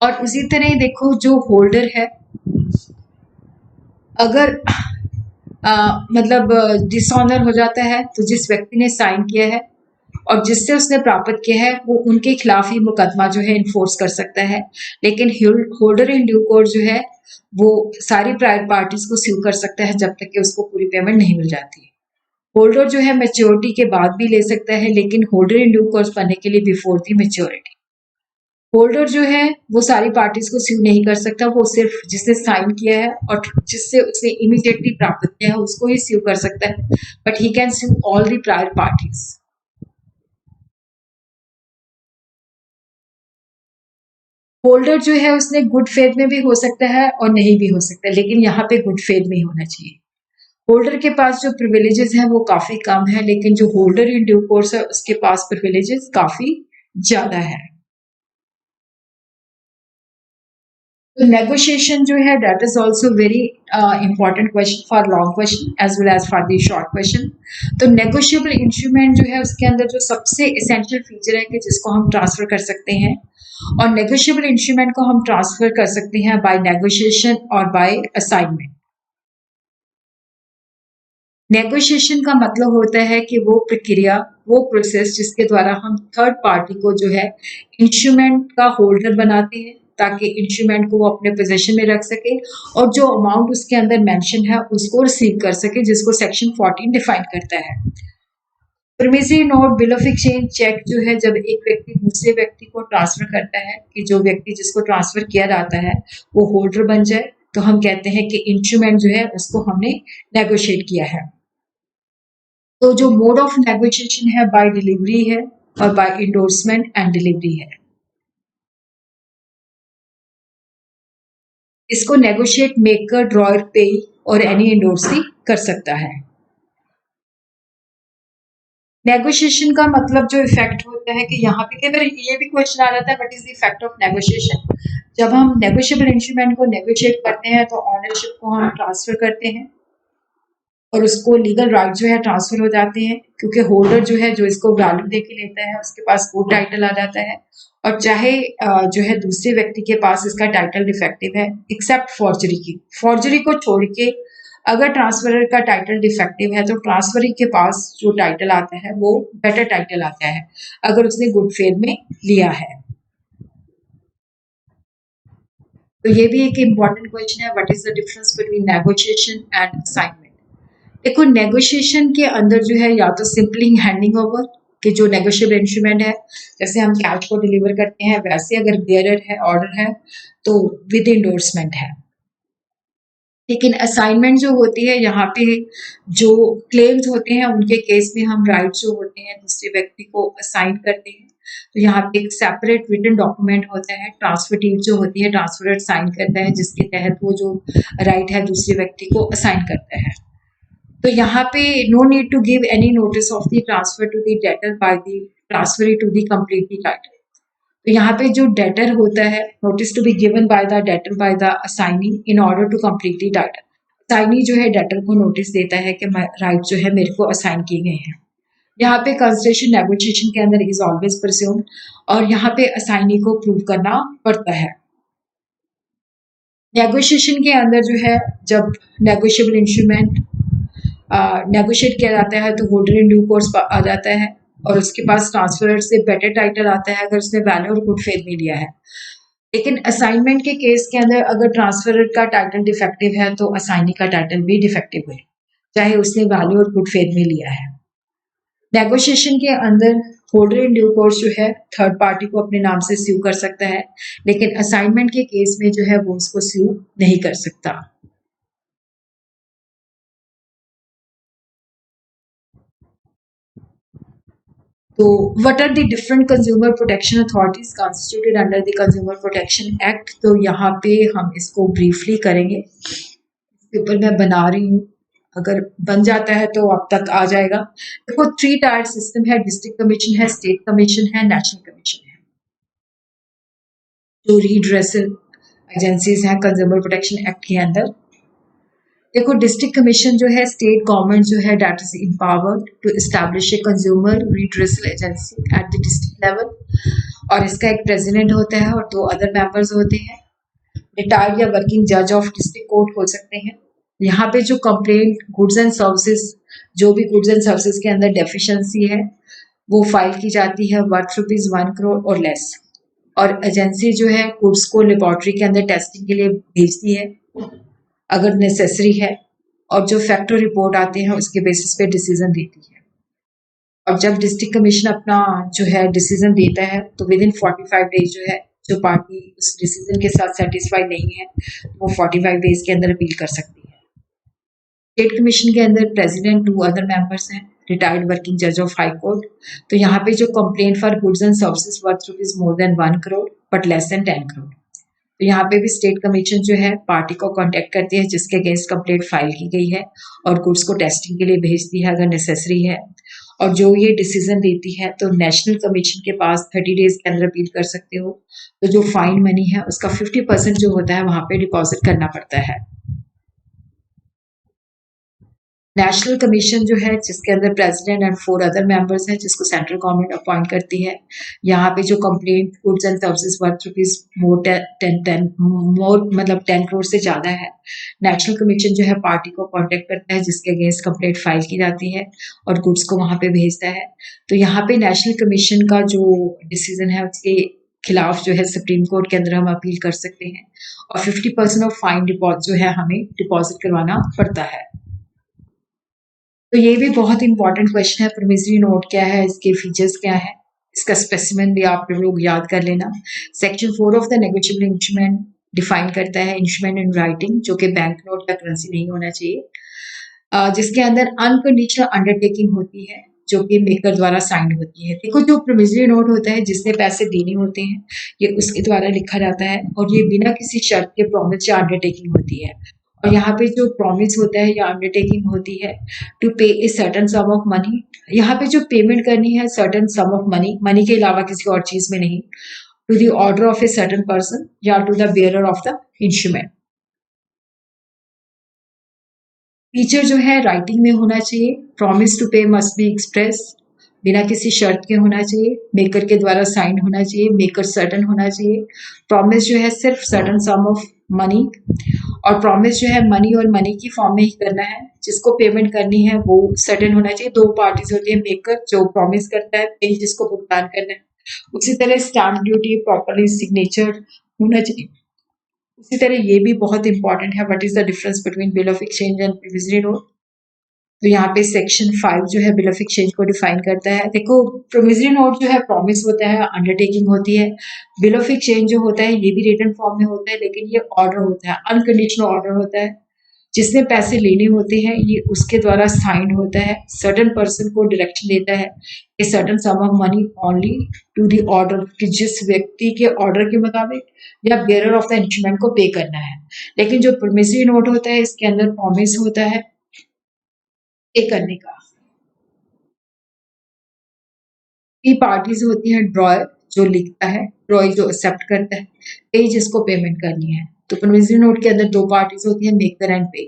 और उसी तरह देखो जो होल्डर है, अगर मतलब डिसऑनर हो जाता है तो जिस व्यक्ति ने साइन किया है और जिससे उसने प्राप्त किया है वो उनके खिलाफ ही मुकदमा जो है इन्फोर्स कर सकता है। लेकिन होल्डर इन ड्यू कोर्स जो है वो सारी प्राइवेट पार्टीज को स्यू कर सकता है जब तक कि उसको पूरी पेमेंट नहीं मिल जाती। होल्डर जो है मैच्योरिटी के बाद भी ले सकता है, लेकिन होल्डर इन ड्यू कोर्स बनने के लिए बिफोर दी मैच्योरिटी। होल्डर जो है वो सारी पार्टीज को स्यू नहीं कर सकता, वो सिर्फ जिसने साइन किया है और जिससे उसने इमीडिएटली प्राप्त किया है उसको ही स्यू कर सकता है, but he can sue all the prior parties. Holder जो है उसने गुड फेथ में भी हो सकता है और नहीं भी हो सकता है, लेकिन यहाँ पे गुड फेथ में ही होना चाहिए। होल्डर के पास जो प्रिविलेजेस हैं वो काफी कम है, लेकिन जो होल्डर इन ड्यू कोर्स है उसके पास प्रिविलेजेस काफी ज्यादा है। तो नेगोशिएशन जो है that is also very important question for long question as well as for the short question. तो नेगोशिएबल इंस्ट्रूमेंट जो है उसके अंदर जो सबसे एसेंशियल फीचर है कि जिसको हम ट्रांसफर कर सकते हैं, और नेगोशिएबल इंस्ट्रूमेंट को हम ट्रांसफर कर सकते हैं बाय नेगोशिएशन और बाय असाइनमेंट। नेगोशिएशन का मतलब होता है कि वो प्रक्रिया, वो प्रोसेस जिसके द्वारा हम थर्ड पार्टी को जो है इंस्ट्रूमेंट का होल्डर बनाते हैं ताकि इंस्ट्रूमेंट को वो अपने पोजीशन में रख सके और जो अमाउंट उसके अंदर मेंशन है उसको रिसीव कर सके, जिसको सेक्शन 14 डिफाइन करता है। Promissory note, bill of exchange, cheque जो है जब एक व्यक्ति दूसरे व्यक्ति को ट्रांसफर करता है कि जो व्यक्ति जिसको ट्रांसफर किया जाता है वो होल्डर बन जाए, तो हम कहते हैं कि इंस्ट्रूमेंट जो है उसको हमने नेगोशिएट किया है। तो जो मोड ऑफ नेगोशिएशन है बाय डिलीवरी है और बाय इंडोर्समेंट एंड डिलीवरी है। इसको नेगोशिएट मेकर, ड्रॉयर, पे और एनी इंडोर्सी कर सकता है। नेगोशिएशन का मतलब जो इफेक्ट होता है कि यहाँ पे कई बार ये भी क्वेश्चन आ जाता है what is the effect of negotiation. जब हम नेगोशिएबल इंस्ट्रूमेंट को नेगोशिएट करते हैं तो ऑनरशिप को हम ट्रांसफर करते हैं और उसको लीगल राइट जो है ट्रांसफर हो जाते हैं, क्योंकि होल्डर जो है जो इसको वैल्यू दे के लेता है उसके पास वो टाइटल आ जाता है। और चाहे जो है दूसरे व्यक्ति के पास इसका टाइटल डिफेक्टिव है, एक्सेप्ट फॉर्जरी की, फॉर्जरी को छोड़ के अगर ट्रांसफरर का टाइटल डिफेक्टिव है तो ट्रांसफरी के पास जो टाइटल आता है वो बेटर टाइटल आता है अगर उसने गुड फेथ में लिया है। तो ये भी एक इम्पॉर्टेंट क्वेश्चन है, what is the difference between negotiation and assignment. देखो नेगोशिएशन के अंदर जो है या तो सिंपली हैंडिंग ओवर कि जो नेगोशिएबल इंस्ट्रूमेंट है, जैसे हम कैश को डिलीवर करते हैं वैसे अगर बेयरर है, ऑर्डर है तो विद इंडोर्समेंट है। लेकिन असाइनमेंट जो होती है यहाँ पे जो क्लेम्स होते हैं उनके केस में हम राइट जो होते हैं दूसरे व्यक्ति को असाइन करते हैं। तो यहाँ पे एक सेपरेट रिटन डॉक्यूमेंट होता है, ट्रांसफर डीड जो होती है ट्रांसफर साइन करता है जिसके तहत वो जो राइट है दूसरे व्यक्ति को असाइन करता है। तो यहाँ पे no need to give any notice of the transfer to the debtor by the transfer to the complete title. तो यहाँ पे जो डेटर होता है, notice to be given by the debtor by the assignee in order to complete the title. Assignee जो है debtor को notice देता है कि राइट जो है मेरे को असाइन किए गए हैं। यहाँ पे कंसिडरेशन नेगोशिएशन के अंदर इज ऑलवेज प्रिज्यूम्ड और यहाँ पे असाइनी को प्रूव करना पड़ता है। नेगोशिएशन के अंदर जो है जब नेगोशिएबल इंस्ट्रूमेंट नेगोशिएट किया जाता है तो होल्डर इन ड्यू कोर्स आ जाता है और उसके पास ट्रांसफर से बेटर टाइटल आता है अगर उसने वैल्यू और गुड फेथ में लिया है। लेकिन असाइनमेंट के केस के अंदर अगर ट्रांसफर का टाइटल डिफेक्टिव है तो असाइनी का टाइटल भी डिफेक्टिव है, चाहे उसने वैल्यू और गुड फेथ में लिया है। नेगोशिएशन के अंदर होल्डर इन ड्यू कोर्स जो है थर्ड पार्टी को अपने नाम से स्यू कर सकता है, लेकिन असाइनमेंट के केस में जो है वो उसको स्यू नहीं कर सकता। तो what are the different consumer protection authorities constituted under the consumer protection act? तो यहाँ पे हम इसको ब्रीफली करेंगे। पेपर मैं बना रही हूँ, अगर बन जाता है तो अब तक आ जाएगा। देखो, 3 टायर सिस्टम है, डिस्ट्रिक्ट कमीशन है, स्टेट कमीशन है, नेशनल कमीशन है। जो रीड्रेसल एजेंसीज हैं कंज्यूमर प्रोटेक्शन एक्ट के अंदर। देखो, डिस्ट्रिक्ट कमीशन जो है स्टेट गवर्नमेंट जो है that is empowered to establish a consumer redressal agency at the district level, और इसका एक प्रेसिडेंट होता है और 2 अदर मेंबर्स होते हैं। रिटायर्ड या वर्किंग जज ऑफ डिस्ट्रिक्ट कोर्ट हो सकते हैं। यहाँ पे जो कंप्लेंट गुड्स एंड सर्विसेज, जो भी गुड्स एंड सर्विसेज के अंदर डेफिशिएंसी है वो फाइल की जाती है वर्थ ₹1 करोड़ और लेस, और एजेंसी जो है गुड्स को लेबोरेटरी के अंदर टेस्टिंग के लिए भेजती है अगर नेसेसरी है, और जो फैक्टर रिपोर्ट आते हैं उसके बेसिस पे डिसीजन देती है। और जब डिस्ट्रिक्ट कमीशन अपना जो है डिसीजन देता है तो विद इन 45 डेज जो है, जो पार्टी उस डिसीजन के साथ सेटिस्फाइड नहीं है वो 45 डेज के अंदर अपील कर सकती है। स्टेट कमीशन के अंदर प्रेसिडेंट, 2 अदर मेंबर्स हैं, रिटायर्ड वर्किंग जज ऑफ हाई कोर्ट। तो यहाँ पे जो complaint for goods and services worth rupees more than 1 crore but less than 10 crore, तो यहाँ पे भी स्टेट कमीशन जो है पार्टी को कांटेक्ट करती है जिसके अगेंस्ट कंप्लेंट फाइल की गई है और गुड्स को टेस्टिंग के लिए भेजती है अगर नेसेसरी है। और जो ये डिसीजन देती है तो नेशनल कमीशन के पास 30 डेज के अंदर अपील कर सकते हो। तो जो फाइन मनी है उसका 50% जो होता है वहां पे डिपॉजिट करना पड़ता है। नेशनल कमीशन जो है जिसके अंदर प्रेसिडेंट एंड 4 अदर मेंबर्स हैं जिसको सेंट्रल गवर्नमेंट अपॉइंट करती है। यहाँ पे जो complaint goods and services worth rupees more 10 मोर मतलब 10 करोड़ से ज़्यादा है, नेशनल कमीशन जो है पार्टी को कांटेक्ट करता है जिसके अगेंस्ट कंप्लेंट फाइल की जाती है और गुड्स को वहाँ पे भेजता है। तो यहाँ पे नेशनल कमीशन का जो डिसीजन है उसके खिलाफ जो है सुप्रीम कोर्ट के अंदर हम अपील कर सकते हैं, और 50% ऑफ फाइन डिपॉजिट जो है हमें डिपॉजिट करवाना पड़ता है। तो ये भी बहुत इंपॉर्टेंट क्वेश्चन है, प्रोमिसरी नोट क्या है, इसके फीचर्स क्या है, इसका स्पेसिमेन भी आप लोग याद कर लेना। Section 4 of the negotiable instrument define करता है इंस्ट्रूमेंट इन राइटिंग जो कि बैंक नोट या करेंसी नहीं होना चाहिए, जिसके अंदर अनकंडीशनल अंडरटेकिंग होती है जो कि मेकर द्वारा साइन होती है। देखो, जो प्रोमिसरी नोट होता है जिसने पैसे देने होते हैं ये उसके द्वारा लिखा जाता है और ये बिना किसी शर्त के प्रॉमिस या अंडरटेकिंग होती है। और यहाँ पे जो प्रॉमिस होता है या अंडरटेकिंग होती है to pay a certain sum of money, यहाँ पे जो पेमेंट करनी है certain sum of money, money के अलावा किसी और चीज में नहीं, to the order of a certain person या to the bearer of the instrument. Feature जो है राइटिंग में होना चाहिए, promise to pay must be express, बिना किसी शर्त के होना चाहिए, मेकर के द्वारा साइन होना चाहिए, मेकर सर्टन होना चाहिए, प्रॉमिस जो है सिर्फ सर्टन सम ऑफ मनी, और प्रॉमिस जो है मनी और मनी की फॉर्म में ही करना है, जिसको पेमेंट करनी है वो सर्टन होना चाहिए। 2 पार्टीज होती है, मेकर जो प्रॉमिस करता है, पे जिसको भुगतान करना है। उसी तरह स्टैम्प ड्यूटी प्रॉपरली सिग्नेचर होना चाहिए। उसी तरह ये भी बहुत इंपॉर्टेंट है, what is the difference between bill of exchange and provisionary note. तो यहाँ पे सेक्शन 5 जो है बिल ऑफ एक्सचेंज को डिफाइन करता है। देखो, प्रोविजनरी नोट जो है प्रॉमिस होता है, अंडरटेकिंग होती है। बिल ऑफ एक्सचेंज जो होता है ये भी रिटन फॉर्म में होता है लेकिन ये ऑर्डर होता है, अनकंडीशनल ऑर्डर होता है, जिसने पैसे लेने होते हैं ये उसके द्वारा साइन होता है, सर्टन पर्सन को डायरेक्शन देता है कि certain sum of money only to the order, कि जिस व्यक्ति के ऑर्डर के मुताबिक या बेयरर ऑफ द इंस्ट्रूमेंट को पे करना है। लेकिन जो प्रोमिसरी नोट होता है इसके अंदर प्रॉमिस होता है पे करने का। की पार्टीज होती हैं, ड्रॉयर जो लिखता है, ड्रॉय जो एक्सेप्ट करता है, पे जिसको पेमेंट करनी है। तो प्रोमिसरी नोट के अंदर 2 पार्टीज होती हैं, मेकर एंड पे।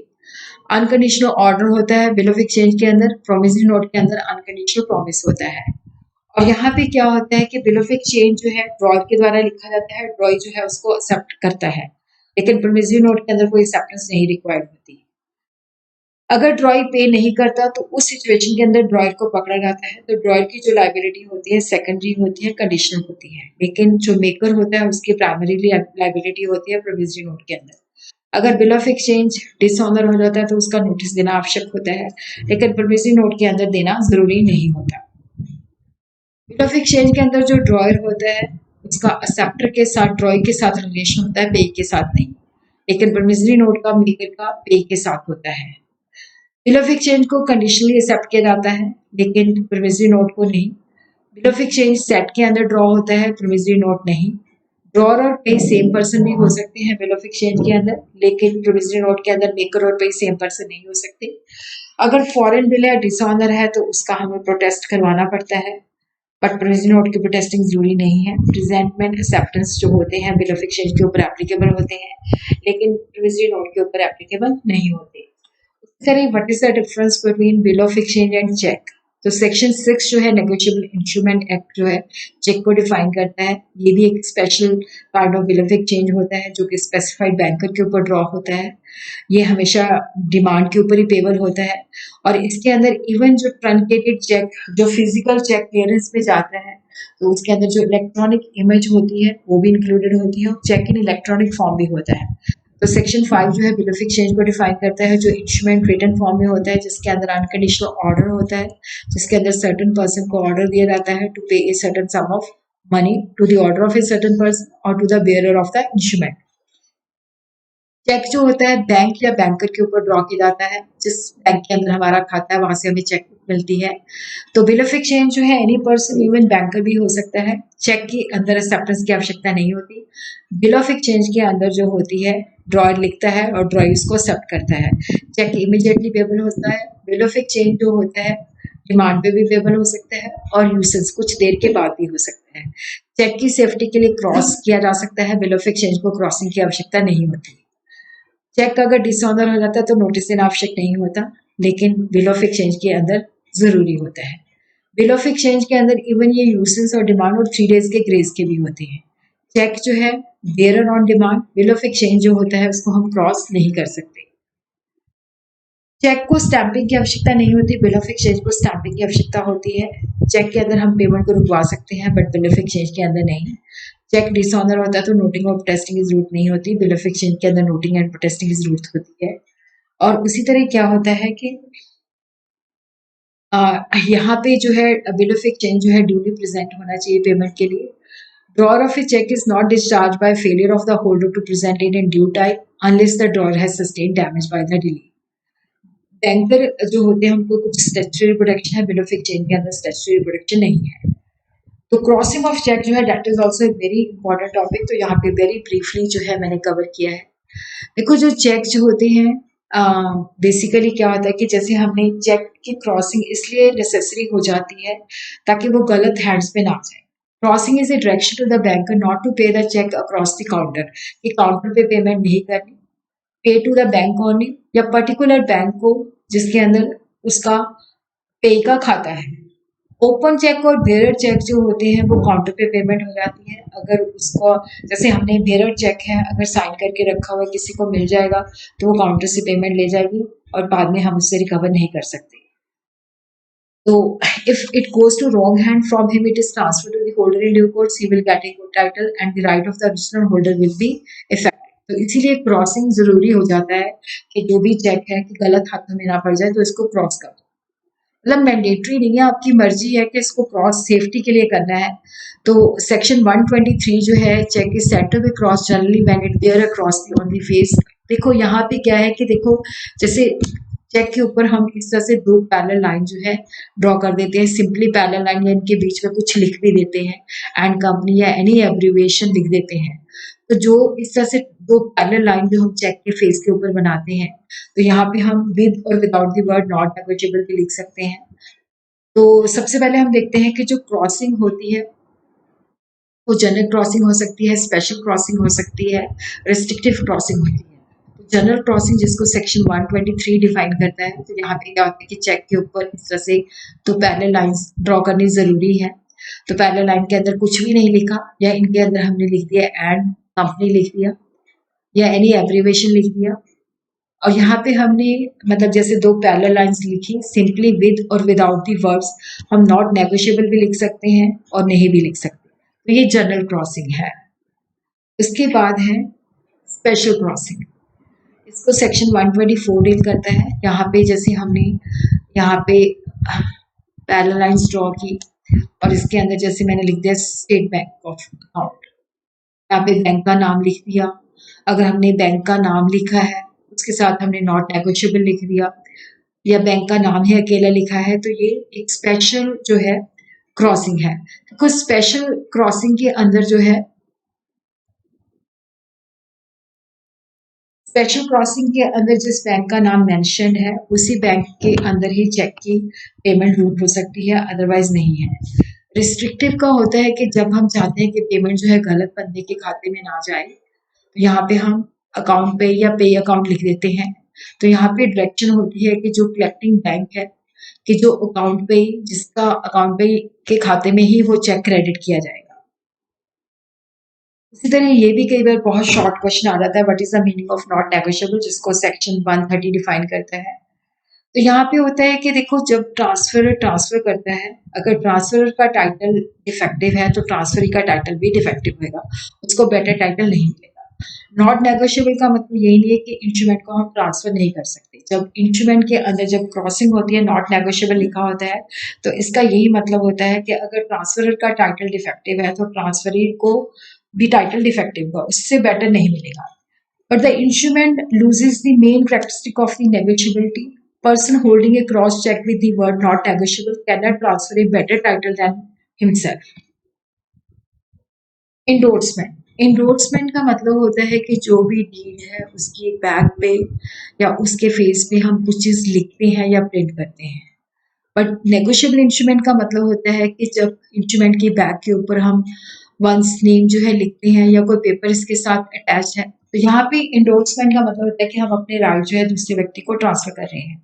अनकंडीशनल ऑर्डर होता है बिल ऑफ एक्सचेंज के अंदर, प्रोमिसरी नोट के अंदर अनकंडीशनल प्रॉमिस होता है। और यहाँ पे क्या होता है कि बिल ऑफ एक्सचेंज जो है ड्रॉयर के द्वारा लिखा जाता है, ड्रॉय जो है उसको एक्सेप्ट करता है, लेकिन प्रोमिसरी नोट के अंदर कोई एक्सेप्टेंस नहीं रिक्वायर्ड होती। अगर ड्रॉयर पे नहीं करता तो उस सिचुएशन के अंदर ड्रॉयर को पकड़ा जाता है। तो ड्रॉयर की जो लाइबिलिटी होती है सेकेंडरी होती है, कंडीशनल होती है, लेकिन जो मेकर होता है उसकी प्राइमरी लाइबिलिटी होती है प्रोविजनरी नोट के अंदर। अगर बिल ऑफ एक्सचेंज डिसऑनर हो जाता है तो उसका नोटिस देना आवश्यक होता है, लेकिन प्रोमिसरी नोट के अंदर देना जरूरी नहीं होता। बिल ऑफ एक्सचेंज के अंदर जो ड्रॉयर होता है उसका एक्सेप्टर के साथ ड्रॉयर के साथ रिलेशन होता है, पे के साथ नहीं। लेकिन प्रॉमिसरी नोट का मेकर का पे के साथ होता है। बिल ऑफ एक्सचेंज को कंडीशनली एक्सेप्ट किया जाता है लेकिन प्रॉमिसरी नोट को नहीं। बिल ऑफ एक्सचेंज सेट के अंदर ड्रॉ होता है, प्रॉमिसरी नोट नहीं। ड्रॉर और पे सेम पर्सन भी हो सकते हैं बिल ऑफ एक्सचेंज के अंदर, लेकिन प्रॉमिसरी नोट के अंदर मेकर और पे सेम पर्सन नहीं हो सकते। अगर फॉरेन बिल है, डिसऑनर है, तो उसका हमें प्रोटेस्ट करवाना पड़ता है, बट प्रोविजन नोट की प्रोटेस्टिंग जरूरी नहीं है। प्रेजेंटमेंट एक्सेप्टेंस जो होते हैं बिल ऑफ एक्सचेंज के ऊपर एप्लीकेबल होते हैं, लेकिन प्रोविजन नोट के ऊपर एप्लीकेबल नहीं होते। Sir what is the difference between bill of exchange and cheque? तो सेक्शन 6 जो है नेगोशिएबल इंस्ट्रूमेंट एक्ट जो है चेक को डिफाइन करता है। ये भी एक special part of bill of exchange होता है जो कि स्पेसिफाइड बैंकर के ऊपर ड्रॉ होता है। ये हमेशा डिमांड के ऊपर ही पेबल होता है और इसके अंदर इवन जो ट्रंकेटेड चेक, जो फिजिकल चेक क्लियरेंस पे जाता है, तो उसके अंदर जो इलेक्ट्रॉनिक इमेज होती है वो भी इंक्लूडेड होती है और चेक इन इलेक्ट्रॉनिक फॉर्म भी होता है। तो सेक्शन 5 जो है बिल ऑफ एक्सचेंज को डिफाइन करता है, जो इंस्ट्रूमेंट रिटन फॉर्म में होता है जिसके अंदर अनकंडीशनल ऑर्डर होता है, जिसके अंदर सर्टेन पर्सन को ऑर्डर दिया जाता है to pay a certain sum of money to the order of a certain person और to the bearer of the instrument. Cheque जो होता है बैंक या बैंकर के ऊपर ड्रॉ किया जाता है, जिस बैंक के अंदर हमारा खाता है वहां से हमें चेक मिलती है। तो बिल ऑफ एक्सचेंज जो है एनी पर्सन इवन बैंकर भी हो सकता है, चेक के अंदर एक्सेप्टेंस की आवश्यकता नहीं होती। बिल ऑफ एक्सचेंज के अंदर जो होती है ड्रॉयर लिखता है और ड्रॉयर उसको एक्सेप्ट करता है, चेक इमीडिएटली पेबल होता है। बिल ऑफ एक्सचेंज जो होता है डिमांड पे भी पेबल हो सकता है और यूसेज कुछ देर के बाद भी हो सकता है। चेक की सेफ्टी के लिए क्रॉस किया जा सकता है, बिल ऑफ एक्सचेंज को क्रॉसिंग की आवश्यकता नहीं होती। चेक अगर डिसऑनर हो जाता है तो नोटिस देना आवश्यक नहीं होता, लेकिन बिल ऑफ एक्सचेंज के अंदर जरूरी होता है। बिल ऑफ एक्सचेंज के अंदर इवन ये यूसेंस और डिमांड और 3 डेज के ग्रेस के भी होते हैं। चेक जो है bearer on demand, bill of exchange जो होता है उसको हम क्रॉस नहीं कर सकते। चेक को स्टैंपिंग की आवश्यकता नहीं होती, बिल ऑफ एक्सचेंज को स्टैंपिंग की आवश्यकता होती है। चेक के अंदर हम पेमेंट को रुकवा सकते हैं बट बिल ऑफ एक्सचेंज के अंदर नहीं। चेक डिसऑनर होता है तो नोटिंग और प्रोटेस्टिंग की जरूरत नहीं होती, बिल ऑफ एक्सचेंज के अंदर नोटिंग एंड प्रोटेस्टिंग की जरूरत होती है। और उसी तरह क्या होता है कि यहाँ पे जो है बिल ऑफ एक्सचेंज जो है ड्यूली प्रेजेंट होना चाहिए पेमेंट के लिए। Drawer of a cheque is not discharge by failure of the holder to present it in due time unless the drawer has sustain damage by the delay. Banker जो होते हैं उनको कुछ statutory protection है, bill of exchange के अंदर statutory protection नहीं है। तो क्रॉसिंग ऑफ चेक जो है दैट इज ऑल्सो एक वेरी इंपॉर्टेंट टॉपिक, तो यहाँ पे वेरी ब्रीफली जो है मैंने कवर किया है। देखो जो चेक जो होते हैं बेसिकली क्या होता है कि जैसे हमने चेक की क्रॉसिंग इसलिए नेसेसरी हो जाती है ताकि वो गलत हैंड्स पे ना जाए। Crossing is a direction to the banker not to pay the cheque across the counter, कि काउंटर पे पेमेंट नहीं करनी, pay to the bank only या पर्टिकुलर बैंक को जिसके अंदर उसका पे का खाता है। ओपन चेक और बेयरर चेक जो होते हैं वो काउंटर पे पेमेंट हो जाती है। अगर उसको जैसे हमने बेयरर चेक है अगर साइन करके रखा हुआ किसी को मिल जाएगा तो वो काउंटर से पेमेंट ले जाएगी और बाद में हम उससे रिकवर नहीं कर सकते। तो if it goes to wrong hand from him it is transferred to the holder in due course, he will get a good title and the right of the original holder will be effected. तो इसीलिए crossing जरूरी हो जाता है कि जो भी check है कि गलत हाथों में ना पड़ जाए तो इसको क्रॉस कर दो। मतलब मैंडेटरी नहीं है, आपकी मर्जी है कि इसको क्रॉस सेफ्टी के लिए करना है। तो सेक्शन 123 जो है cheque is set to be cross generally when it bear across the on the face. देखो यहाँ पे क्या है कि देखो जैसे चेक के ऊपर हम इस तरह से दो पैरेलल लाइन जो है ड्रॉ कर देते हैं, सिंपली पैरेलल लाइन या इनके बीच में कुछ लिख भी देते हैं एंड कंपनी या एनी एब्रीविएशन लिख देते हैं। तो जो इस तरह से दो पैरेलल लाइन जो हम चेक के फेस के ऊपर बनाते हैं, तो यहाँ पे हम विद और without the word not negotiable भी लिख सकते हैं। तो सबसे पहले हम देखते हैं कि जो क्रॉसिंग होती है वो जनरल क्रॉसिंग हो सकती है, स्पेशल क्रॉसिंग हो सकती है, रिस्ट्रिक्टिव क्रॉसिंग होती है। तो जनरल क्रॉसिंग जिसको सेक्शन 123 डिफाइन करता है, तो यहाँ पे क्या होता है कि चेक के ऊपर इस तरह से दो पैरेलल लाइंस ड्रॉ करनी जरूरी है। तो पैरेलल लाइन के अंदर कुछ भी नहीं लिखा या इनके अंदर हमने लिख दिया एंड कंपनी लिख दिया या एनी एब्रीविएशन लिख दिया, और यहाँ पे हमने मतलब जैसे दो पैरेलल लाइंस लिखी सिंपली विद और विदाउट दी वर्ड्स, हम नॉट नेगोशिएबल भी लिख सकते हैं और नहीं भी लिख सकते। तो ये जनरल क्रॉसिंग है। इसके बाद है स्पेशल क्रॉसिंग, इसको सेक्शन 124 डील करता है। यहाँ पे जैसे हमने यहाँ पे पैरेलल लाइंस ड्रॉ की और इसके अंदर जैसे मैंने लिख दिया स्टेट बैंक ऑफ अकाउंट, यहाँ पे बैंक का नाम लिख दिया। अगर हमने बैंक का नाम लिखा है उसके साथ हमने नॉट नेगोशिएबल लिख दिया, या बैंक का नाम ही अकेला लिखा है, तो ये एक स्पेशल जो है क्रॉसिंग है। कुछ स्पेशल क्रॉसिंग के अंदर जो है, स्पेशल क्रॉसिंग के अंदर जिस बैंक का नाम मेंशन है उसी बैंक के अंदर ही चेक की पेमेंट रूट हो सकती है, अदरवाइज नहीं है। रिस्ट्रिक्टिव का होता है कि जब हम चाहते हैं कि पेमेंट जो है गलत बंदे के खाते में ना जाए, तो यहाँ पे हम अकाउंट पे या पे अकाउंट लिख देते हैं। तो यहाँ पे डायरेक्शन होती है कि जो कलेक्टिंग बैंक है कि जो अकाउंट पे, जिसका अकाउंट पे के खाते में ही वो चेक क्रेडिट किया जाएगा। इसी तरह ये भी कई बार बहुत शॉर्ट क्वेश्चन आ जाता है, what is the meaning of not negotiable, जिसको सेक्शन 130 डिफाइन करता है। तो यहाँ पे होता है कि देखो, जब ट्रांसफर ट्रांसफर करता है, अगर ट्रांसफर का टाइटल डिफेक्टिव है तो ट्रांसफरी का टाइटल भी डिफेक्टिव होगा, उसको बेटर टाइटल नहीं मिलेगा। नॉट नेगोशिएबल का मतलब यही नहीं है कि इंस्ट्रूमेंट को हम ट्रांसफर नहीं कर सकते। जब इंस्ट्रूमेंट के अंदर जब क्रॉसिंग होती है, नॉट नेगोशिएबल लिखा होता है, तो इसका यही मतलब होता है कि अगर ट्रांसफरर का टाइटल डिफेक्टिव है तो ट्रांसफरी को भी टाइटल डिफेक्टिव होगा, उससे बेटर नहीं मिलेगा। But the instrument loses the main characteristic of the negotiability. Person holding a cross check with the word not negotiable cannot transfer a better title than himself. Endorsement. Endorsement का मतलब होता है कि जो भी डीड है उसकी बैक पे या उसके फेस पे हम कुछ चीज लिखते हैं या प्रिंट करते हैं। बट नेगोशिएबल इंस्ट्रूमेंट का मतलब होता है कि जब इंस्ट्रूमेंट की बैक के ऊपर हम वंस नेम जो है लिखते हैं या कोई पेपर इसके साथ अटैच है, तो यहाँ पे इंडोर्समेंट का मतलब होता है कि हम अपने राइट जो है दूसरे व्यक्ति को ट्रांसफर कर रहे हैं।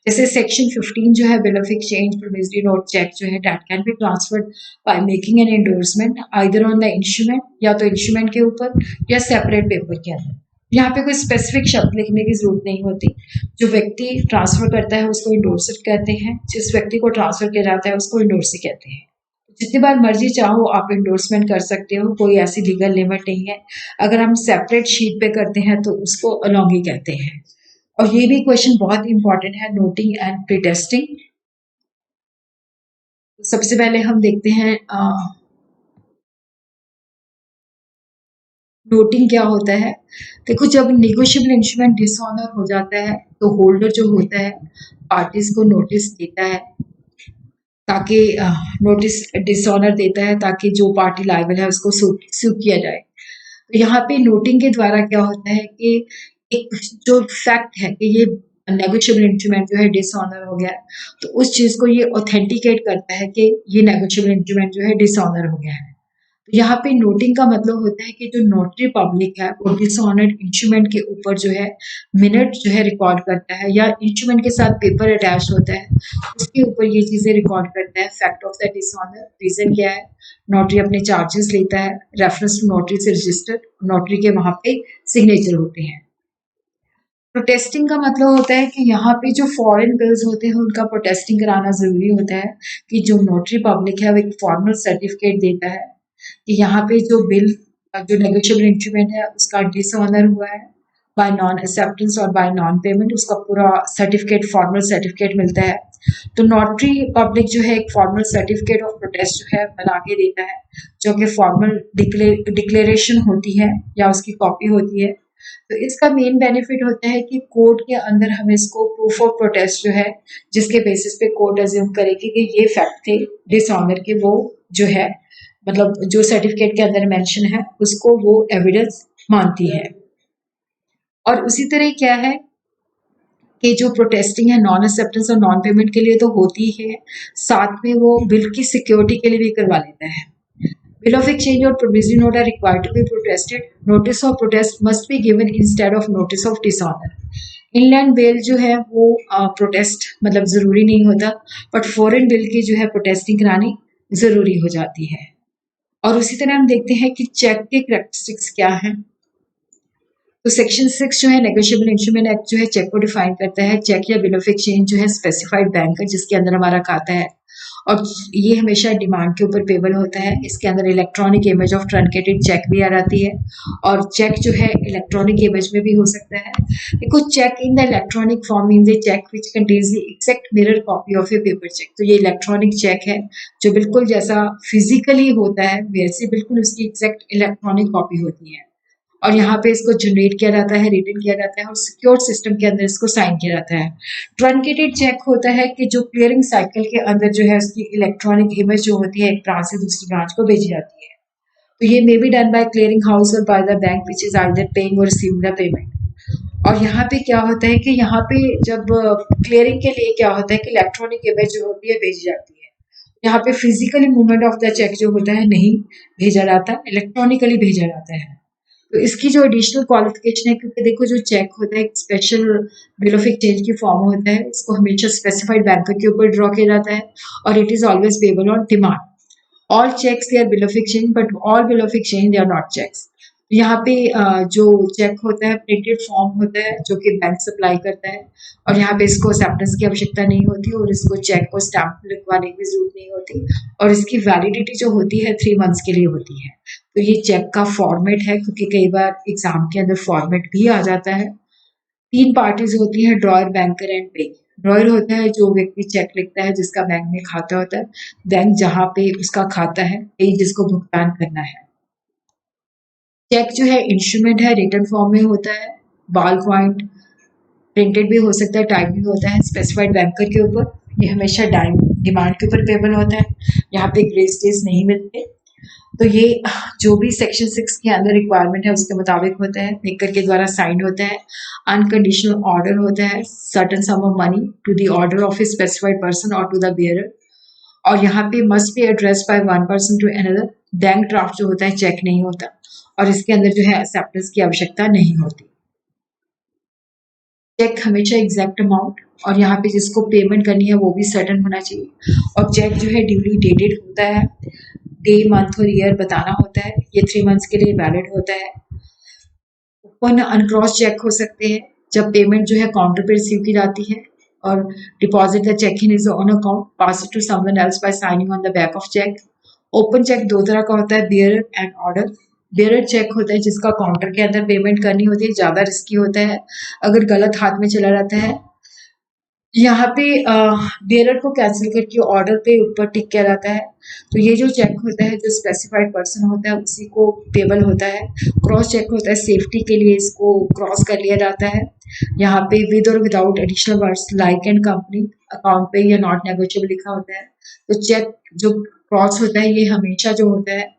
जैसे सेक्शन 15 जो है bill of exchange promissory note cheque जो है that can be transferred by making an endorsement either on the instrument, या तो इंस्ट्रूमेंट के ऊपर या सेपरेट पेपर के अंदर। यहाँ पे कोई स्पेसिफिक शब्द लिखने की जरूरत नहीं होती। जो व्यक्ति ट्रांसफर करता है उसको इंडोर्सर कहते हैं, जिस व्यक्ति को ट्रांसफर किया जाता है उसको इंडोर्सी कहते हैं। जितनी बार मर्जी चाहो आप इंडोर्समेंट कर सकते हो, कोई ऐसी लीगल लिमिट नहीं है। अगर हम सेपरेट शीट पे करते हैं तो उसको अलॉन्ग ही कहते हैं। और ये भी क्वेश्चन बहुत इंपॉर्टेंट है, नोटिंग एंड प्रीटेस्टिंग। सबसे पहले हम देखते हैं नोटिंग क्या होता है। देखो, जब नेगोशिएबल इंस्ट्रूमेंट डिसऑनर हो जाता है तो होल्डर जो होता है पार्टीज को नोटिस देता है, ताकि नोटिस डिसऑनर देता है ताकि जो पार्टी लायबल है उसको सू किया जाए। तो यहाँ पे नोटिंग के द्वारा क्या होता है कि एक जो फैक्ट है कि ये नेगोशिएबल इंस्ट्रूमेंट जो है डिसऑनर हो गया है, तो उस चीज को ये ऑथेंटिकेट करता है कि ये नेगोशिएबल इंस्ट्रूमेंट जो है डिसऑनर हो गया है। तो यहाँ पे नोटिंग का मतलब होता है कि जो नोटरी पब्लिक है वो डिसऑनर्ड इंस्ट्रूमेंट के ऊपर जो है मिनट जो है रिकॉर्ड करता है, या इंस्ट्रूमेंट के साथ पेपर अटैच होता है उसके ऊपर ये चीजें रिकॉर्ड करता है। Fact of the dishonour, reason क्या है, नोटरी अपने चार्जेस लेता है, रेफरेंस टू नोटरी से रजिस्टर्ड, नोटरी के वहां पे सिग्नेचर होते हैं। प्रोटेस्टिंग का मतलब होता है कि यहाँ पे जो फॉरेन बिल्स होते हैं उनका प्रोटेस्टिंग कराना जरूरी होता है, कि जो नोटरी पब्लिक है वो एक फॉर्मल सर्टिफिकेट देता है कि यहाँ पे जो बिल, जो नेगोशिएबल इंस्ट्रूमेंट है उसका डिसऑनर हुआ है बाय नॉन एक्सेप्टेंस और बाय नॉन पेमेंट, उसका पूरा सर्टिफिकेट, फॉर्मल सर्टिफिकेट मिलता है। तो नोटरी पब्लिक जो है एक फॉर्मल सर्टिफिकेट ऑफ प्रोटेस्ट जो है बना के देता है, जो कि फॉर्मल डिक्लेरेशन होती है या उसकी कॉपी होती है। तो इसका मेन बेनिफिट होता है कि कोर्ट के अंदर हम इसको प्रूफ ऑफ प्रोटेस्ट जो है, जिसके बेसिस पे कोर्ट अज्यूम करेगी कि ये फैक्ट थे डिसऑनर के, वो जो है मतलब जो सर्टिफिकेट के अंदर मेंशन है उसको वो एविडेंस मानती है। और उसी तरह क्या है कि जो प्रोटेस्टिंग है नॉन एक्सेप्टेंस और नॉन पेमेंट के लिए तो होती है, साथ में वो बिल की सिक्योरिटी के लिए भी करवा लेता है। Bill of exchange or promissory note are required to be protested. Notice of protest must be given instead of notice of dishonor. Inland bill जो है वो प्रोटेस्ट मतलब जरूरी नहीं होता, बट फॉरेन बिल की जो है प्रोटेस्टिंग करानी जरूरी हो जाती है। और उसी तरह हम देखते हैं कि चेक के कैरेक्टरिस्टिक्स क्या हैं। तो सेक्शन 6 जो है नेगोशिएबल इंस्ट्रूमेंट एक्ट जो है चेक को डिफाइन करता है। चेक या बिल ऑफ एक्सचेंज जो है स्पेसिफाइड बैंक है जिसके अंदर हमारा खाता है, और ये हमेशा डिमांड के ऊपर पेबल होता है। इसके अंदर electronic image of truncated check भी आ जाती है और चेक जो है इलेक्ट्रॉनिक इमेज में भी हो सकता है। देखो, cheque in the electronic form means a cheque which contains the exact mirror copy of a paper cheque. तो ये इलेक्ट्रॉनिक चेक है जो बिल्कुल जैसा फिजिकली होता है वैसे बिल्कुल उसकी एग्जैक्ट इलेक्ट्रॉनिक कॉपी होती है और यहाँ पे इसको जनरेट किया जाता है, रिटन किया जाता है और सिक्योर सिस्टम के अंदर इसको साइन किया जाता है। ट्रंकेटेड चेक होता है कि जो क्लियरिंग साइकिल के अंदर जो है उसकी इलेक्ट्रॉनिक इमेज जो होती है एक ब्रांच से दूसरी ब्रांच को भेजी जाती है। तो ये may be done by clearing house और by the bank which is either paying और रिसीविंग द पेमेंट। और यहाँ पे क्या होता है कि यहाँ पे जब क्लियरिंग के लिए क्या होता है कि इलेक्ट्रॉनिक इमेज जो होती है भेजी जाती है। यहाँ पे physically movement of the cheque जो होता है नहीं भेजा जाता, इलेक्ट्रॉनिकली भेजा जाता है। तो इसकी जो एडिशनल क्वालिफिकेशन है, क्योंकि देखो जो चेक होता है एक स्पेशल बिल ऑफ एक्सचेंज की फॉर्म होता है, इसको हमेशा स्पेसिफाइड बैंकर के ऊपर ड्रॉ किया जाता है और it is always payable on demand. All cheques they are bill of exchange but all bill of exchange they are not cheques. यहाँ पे जो चेक होता है प्रिंटेड फॉर्म होता है जो कि बैंक सप्लाई करता है और यहाँ पे इसको एक्सेप्टेंस की आवश्यकता नहीं होती और इसको चेक को स्टैम्प लिखवाने की जरूरत नहीं होती और इसकी वैलिडिटी जो होती है 3 मंथ्स के लिए होती है। तो ये चेक का फॉर्मेट है, क्योंकि कई बार एग्जाम के अंदर फॉर्मेट भी आ जाता है। 3 पार्टीज होती हैं, ड्रॉयर, बैंकर एंड पे। ड्रॉयर होता है जो व्यक्ति चेक लिखता है जिसका बैंक में खाता होता है, बैंक जहाँ पे उसका खाता है, पे जिसको भुगतान करना है। चेक जो है इंस्ट्रूमेंट है, रिटर्न फॉर्म में होता है, बॉल पॉइंट, प्रिंटेड भी हो सकता है, टाइप भी होता है, स्पेसिफाइड बैंकर के ऊपर। ये हमेशा डिमांड के ऊपर पेबल होता है, यहाँ पे ग्रेस डेज नहीं मिलते। तो ये जो भी सेक्शन 6 के अंदर रिक्वायरमेंट है उसके मुताबिक होता है, मेकर के द्वारा साइन होता है, अनकंडीशनल ऑर्डर होता है, certain sum of money to the order of a specified person और टू द बेयरर। और यहाँ पे must be address by one person to another. Bank draft जो होता है चेक नहीं होता और इसके अंदर जो है एक्सेप्टेंस की आवश्यकता नहीं होती। चेक हमेशा एग्जैक्ट अमाउंट और यहाँ पे जिसको पेमेंट करनी है वो भी सर्टन होना चाहिए और चेक जो है ड्यूली डेटेड होता है, डे, मंथ और ईयर बताना होता है। ये 3 मंथ्स के लिए वैलिड होता है। ओपन अनक्रॉस चेक हो सकते हैं जब पेमेंट जो है काउंटर पे रिसीव की जाती है और deposit the cheque in his own account, pass it to someone else by signing on the back of cheque. Open cheque 2 तरह का होता है, bearer and order. Bearer cheque होता है जिसका काउंटर के अंदर पेमेंट करनी होती है, ज्यादा रिस्की होता है अगर गलत हाथ में चला जाता है। यहाँ पे बेयरर को कैंसिल करके ऑर्डर पे ऊपर टिक किया जाता है। तो ये जो चेक होता है जो स्पेसिफाइड पर्सन होता है उसी को पेबल होता है। क्रॉस चेक होता है, सेफ्टी के लिए इसको क्रॉस कर लिया जाता है। यहाँ पे विद और without additional words like and company account पे या नॉट नेगोशिएबल लिखा होता है। तो चेक जो क्रॉस होता है ये हमेशा जो होता है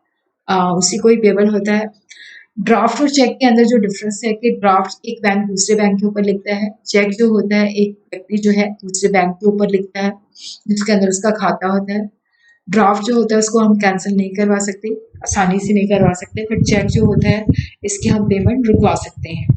उसी को ही पेबल होता है। ड्राफ्ट और चेक के अंदर जो डिफरेंस है कि ड्राफ्ट एक बैंक दूसरे बैंक के ऊपर लिखता है, चेक जो होता है एक व्यक्ति जो है दूसरे बैंक के ऊपर लिखता है जिसके अंदर उसका खाता होता है। ड्राफ्ट जो होता है उसको हम कैंसिल नहीं करवा सकते, आसानी से नहीं करवा सकते, बट चेक जो होता है इसकी हम पेमेंट रुकवा सकते हैं।